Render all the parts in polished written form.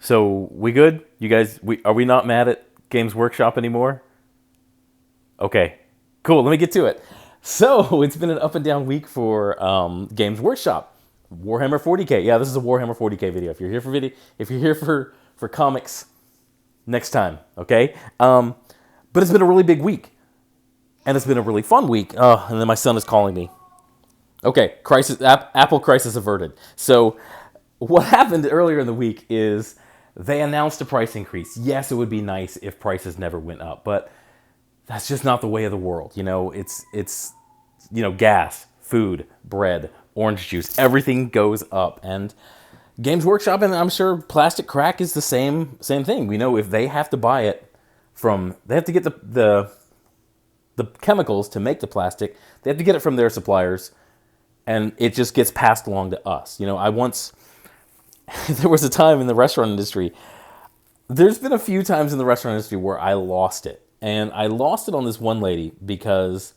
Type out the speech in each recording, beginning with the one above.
So we good? You guys, are we not mad at Games Workshop anymore? Okay, cool. Let me get to it. So it's been an up and down week for Games Workshop. Warhammer 40k. Yeah, this is a Warhammer 40k video. If you're here for if you're here for comics, next time. Okay. But it's been a really big week, and it's been a really fun week. And then my son is calling me. Okay, Apple crisis averted. So, what happened earlier in the week is they announced a price increase. Yes, it would be nice if prices never went up, but that's just not the way of the world. It's gas, food, bread, orange juice, everything goes up, and Games Workshop and I'm sure Plastic Crack is the same thing. We know if they have to buy it they have to get the chemicals to make the plastic. They have to get it from their suppliers, and it just gets passed along to us. There was a time in the restaurant industry. There's been a few times in the restaurant industry where I lost it. And I lost it on this one lady because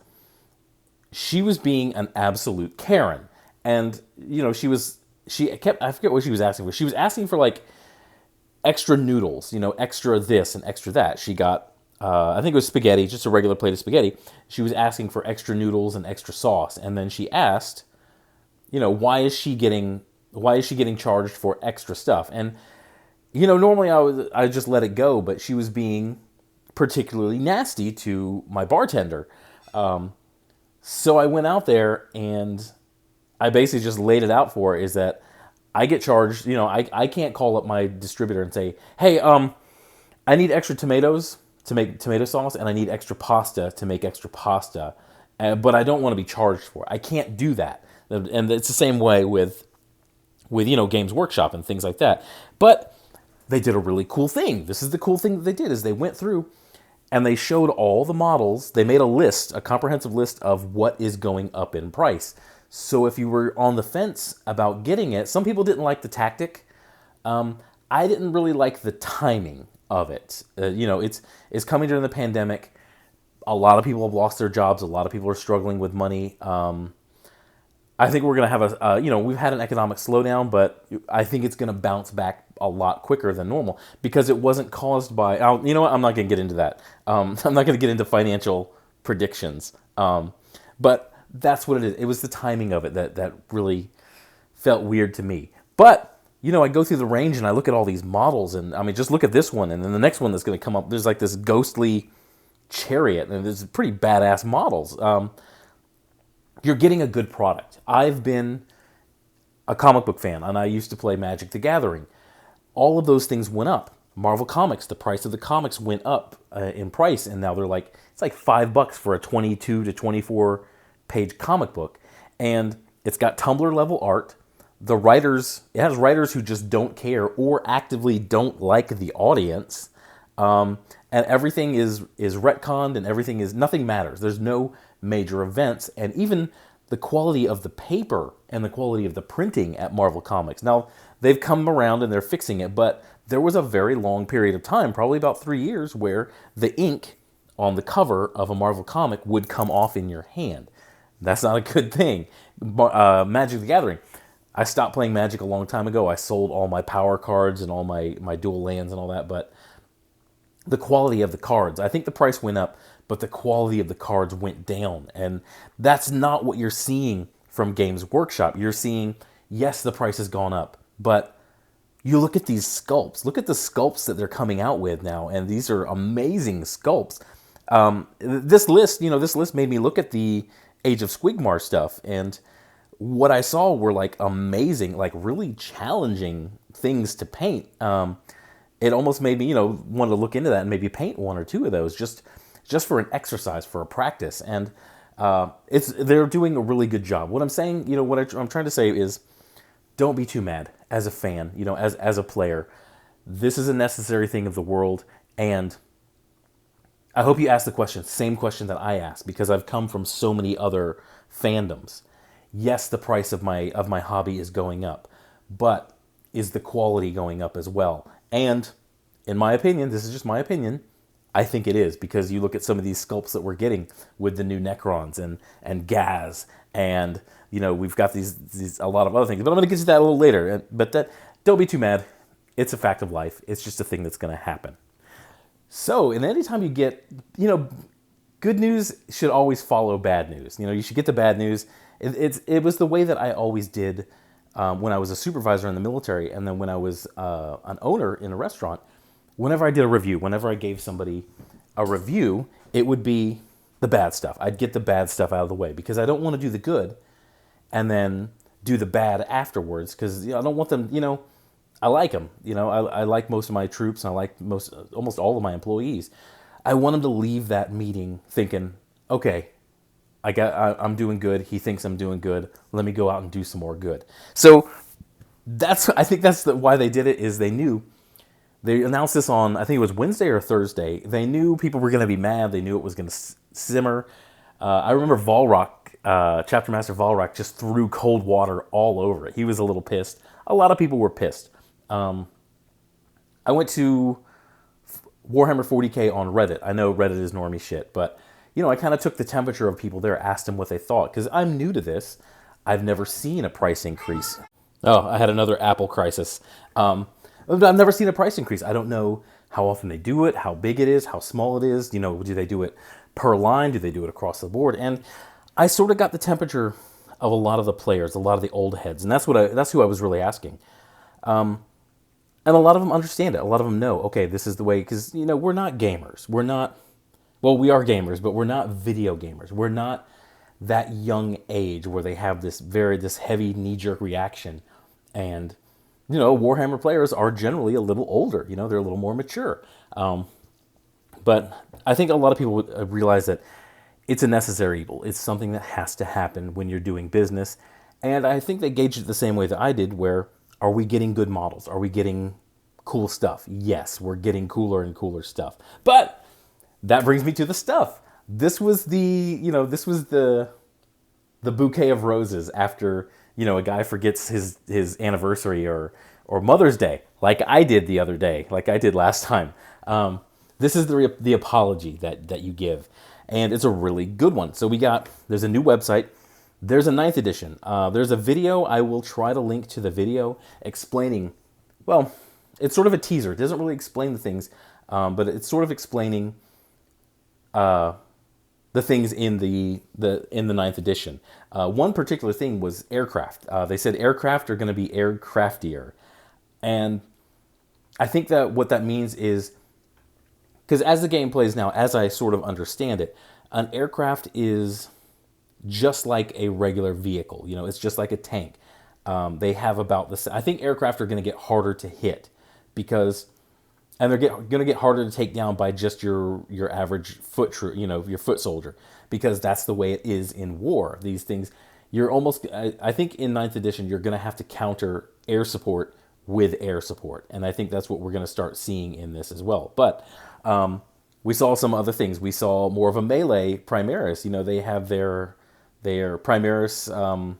she was being an absolute Karen. And, I forget what she was asking for. She was asking for like extra noodles, extra this and extra that. She got, I think it was spaghetti, just a regular plate of spaghetti. She was asking for extra noodles and extra sauce. And then she asked, why is she getting charged for extra stuff? And normally I just let it go, but she was being particularly nasty to my bartender. So I went out there and I basically just laid it out for her, is that I get charged. I can't call up my distributor and say, hey, I need extra tomatoes to make tomato sauce, and I need extra pasta to make extra pasta, but I don't want to be charged for it. I can't do that. And it's the same way with Games Workshop and things like that. But they did a really cool thing. This is the cool thing that they did, is they went through and they showed all the models. They made a comprehensive list of what is going up in price. So if you were on the fence about getting it, some people didn't like the tactic. I didn't really like the timing of it. It's coming during the pandemic. A lot of people have lost their jobs. A lot of people are struggling with money. I think we're going to have we've had an economic slowdown, but I think it's going to bounce back a lot quicker than normal because it wasn't caused by, you know what, I'm not going to get into that. I'm not going to get into financial predictions. But that's what it is. It was the timing of it that really felt weird to me. But, I go through the range and I look at all these models, and I mean, just look at this one, and then the next one that's going to come up, there's like this ghostly chariot, and there's pretty badass models. You're getting a good product. I've been a comic book fan, and I used to play Magic the Gathering. All of those things went up. Marvel Comics, the price of the comics went up in price, and now it's like $5 for a 22 to 24 page comic book, and it's got Tumblr level art. It has writers who just don't care or actively don't like the audience, and everything is retconned, and nothing matters. There's no major events, and even the quality of the paper and the quality of the printing at Marvel Comics. Now, they've come around and they're fixing it, but there was a very long period of time, probably about 3 years, where the ink on the cover of a Marvel comic would come off in your hand. That's not a good thing. Magic the Gathering. I stopped playing Magic a long time ago. I sold all my power cards and all my dual lands and all that, but the quality of the cards, I think the price went up, but the quality of the cards went down. And that's not what you're seeing from Games Workshop. You're seeing, yes, the price has gone up, but you look at these sculpts. Look at the sculpts that they're coming out with now, and these are amazing sculpts. This list made me look at the Age of Squigmar stuff, and what I saw were like amazing, like really challenging things to paint. It almost made me, want to look into that and maybe paint one or two of those just for an exercise, for a practice. And they're doing a really good job. What I'm saying, what I'm trying to say is, don't be too mad as a fan, as a player. This is a necessary thing of the world, and I hope you ask the same question that I asked, because I've come from so many other fandoms. Yes, the price of my hobby is going up, but is the quality going up as well? And in my opinion, this is just my opinion, I think it is, because you look at some of these sculpts that we're getting with the new Necrons and Gaz, and we've got these a lot of other things. But I'm going to get to that a little later. But don't be too mad. It's a fact of life. It's just a thing that's going to happen. So, and anytime you get, good news should always follow bad news. You should get the bad news. It was the way that I always did when I was a supervisor in the military, and then when I was an owner in a restaurant. Whenever I did a review, whenever I gave somebody a review, it would be the bad stuff. I'd get the bad stuff out of the way because I don't want to do the good and then do the bad afterwards, because I don't want them, I like them. I like most of my troops, and I like almost all of my employees. I want them to leave that meeting thinking, okay, I'm doing good. He thinks I'm doing good. Let me go out and do some more good. So I think that's why they did it. Is they knew. They announced this on, I think it was Wednesday or Thursday. They knew people were going to be mad. They knew it was going to simmer. I remember Volrock, Chapter Master Volrock, just threw cold water all over it. He was a little pissed. A lot of people were pissed. I went to Warhammer 40K on Reddit. I know Reddit is normie shit, but I kind of took the temperature of people there, asked them what they thought, because I'm new to this. I've never seen a price increase. Oh, I had another Apple crisis. I've never seen a price increase. I don't know how often they do it, how big it is, how small it is. Do they do it per line? Do they do it across the board? And I sort of got the temperature of a lot of the players, a lot of the old heads, and that's who I was really asking. And a lot of them understand it. A lot of them know, okay, this is the way, because we're not gamers. We are gamers, but we're not video gamers. We're not that young age where they have this heavy knee-jerk reaction. And Warhammer players are generally a little older. They're a little more mature. But I think a lot of people would realize that it's a necessary evil. It's something that has to happen when you're doing business. And I think they gauged it the same way that I did, where are we getting good models? Are we getting cool stuff? Yes, we're getting cooler and cooler stuff. But that brings me to the stuff. This was the bouquet of roses after, a guy forgets his anniversary or Mother's Day, like I did the other day, like I did last time. This is the apology that you give, and it's a really good one. So there's a new website. There's a 9th edition. There's a video. I will try to link to the video explaining, well, it's sort of a teaser. It doesn't really explain the things, but it's sort of explaining the things in the 9th edition. One particular thing was aircraft. They said aircraft are going to be aircraftier. And I think that what that means is, because as the game plays now, as I sort of understand it, an aircraft is just like a regular vehicle. It's just like a tank. They have about this. I think aircraft are going to get harder to hit and they're going to get harder to take down by just your average foot troop, your foot soldier, because that's the way it is in war. These things, I think in 9th edition, you're going to have to counter air support with air support. And I think that's what we're going to start seeing in this as well. But we saw some other things. We saw more of a melee Primaris. They have their Primaris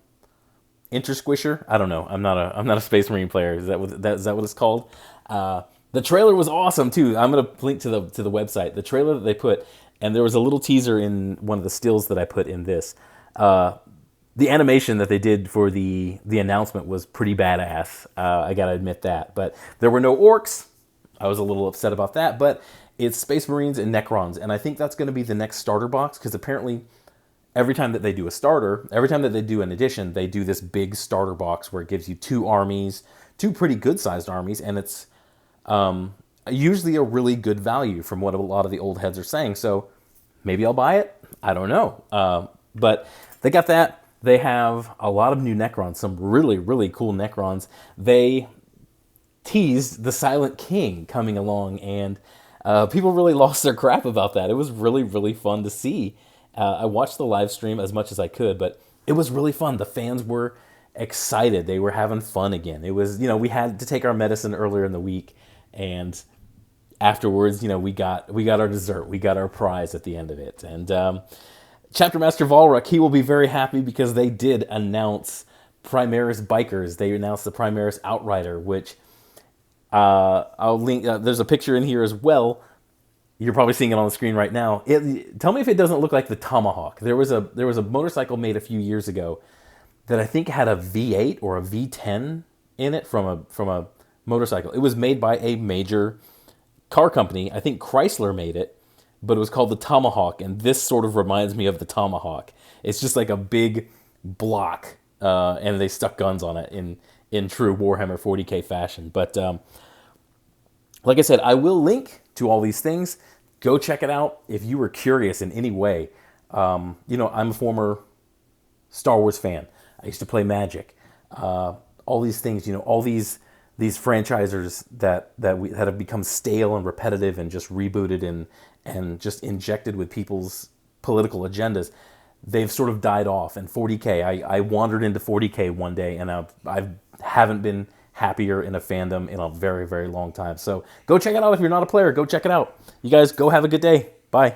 intersquisher. I don't know. I'm not a Space Marine player. Is that what it's called? The trailer was awesome too. I'm gonna link to the website. The trailer that they put, and there was a little teaser in one of the stills that I put in this. The animation that they did for the announcement was pretty badass. I gotta admit that. But there were no orcs. I was a little upset about that. But it's Space Marines and Necrons, and I think that's going to be the next starter box, because apparently every time that they do a starter, every time that they do an edition, they do this big starter box where it gives you 2 armies, 2 pretty good-sized armies, and it's usually a really good value from what a lot of the old heads are saying. So maybe I'll buy it. I don't know. But they got that. They have a lot of new Necrons, some really, really cool Necrons. They teased the Silent King coming along, and people really lost their crap about that. It was really, really fun to see. I watched the live stream as much as I could, but it was really fun. The fans were excited. They were having fun again. It was, we had to take our medicine earlier in the week, and afterwards, we got our dessert. We got our prize at the end of it. And Chapter Master Volrock, he will be very happy, because they did announce Primaris Bikers. They announced the Primaris Outrider, which I'll link. There's a picture in here as well. You're probably seeing it on the screen right now. Tell me if it doesn't look like the Tomahawk. There was a motorcycle made a few years ago that I think had a V8 or a V10 in it from a motorcycle. It was made by a major car company. I think Chrysler made it, but it was called the Tomahawk, and this sort of reminds me of the Tomahawk. It's just like a big block, and they stuck guns on it in true Warhammer 40K fashion. But like I said, I will link to all these things. Go check it out if you were curious in any way. I'm a former Star Wars fan. I used to play Magic. All these things, all these franchisers that have become stale and repetitive and just rebooted and just injected with people's political agendas, they've sort of died off. And 40K, I wandered into 40K one day, and I haven't been happier in a fandom in a very, very long time. So go check it out if you're not a player. Go check it out. You guys go have a good day. Bye.